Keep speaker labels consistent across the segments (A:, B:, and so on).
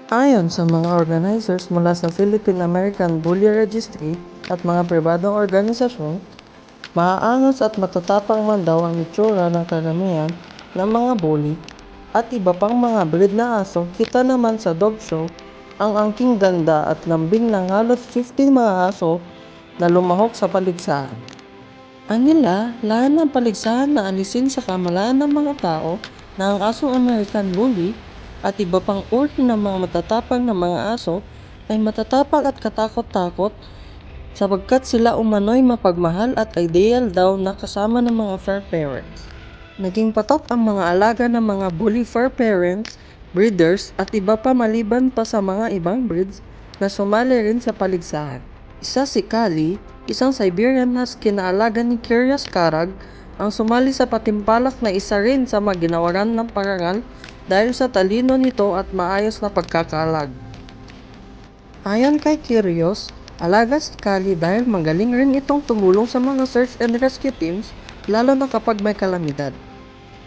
A: Ayon sa mga organizers mula sa Philippine American Bully Registry at mga pribadong organisasyon, maaangas at matatapang man daw ang itsura ng karamihan ng mga bully at iba pang mga breed na aso. Kita naman sa dog show ang angking ganda at lambing ng halos 50 mga aso na lumahok sa paligsahan. Anila, lahat ng paligsahan na alisin sa kamalaan ng mga tao na ang asong American Bully at iba pang uri ng mga matatapang na mga aso ay matatapang at katakot-takot sapagkat sila umano'y mapagmahal at ideal daw na kasama ng mga fur parents. Naging patok ang mga alaga ng mga bully fur parents, breeders at iba pa maliban pa sa mga ibang breeds na sumali rin sa paligsahan. Isa si Kali, isang Siberian Husky na alaga ni Curious Karag, ang sumali sa patimpalak na isa rin sa mga ginawaran ng parangal dahil sa talino nito at maayos na pagkakalag. Ayon kay Curious, alaga si Kali dahil magaling rin itong tumulong sa mga search and rescue teams lalo na kapag may kalamidad.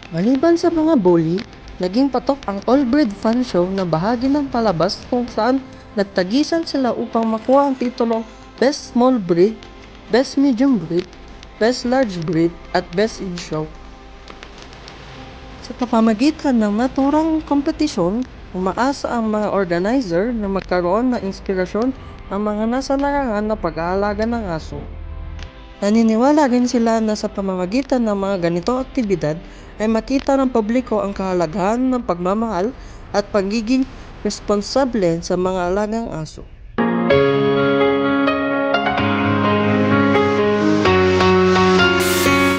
A: Maliban sa mga bully, naging patok ang all-breed fun show na bahagi ng palabas kung saan nagtagisan sila upang makuha ang titulong Best Small Breed, Best Medium Breed, Best Large Breed at Best in Show. Sa pamamagitan ng naturang kompetisyon, umaasa ang mga organizer na magkaroon ng inspirasyon ang mga nasa larangan na pag-aalaga ng aso. Naniniwala rin sila na sa pamamagitan ng mga ganitong aktibidad ay makita ng publiko ang kahalagahan ng pagmamahal at pagiging responsable sa mga alagang aso.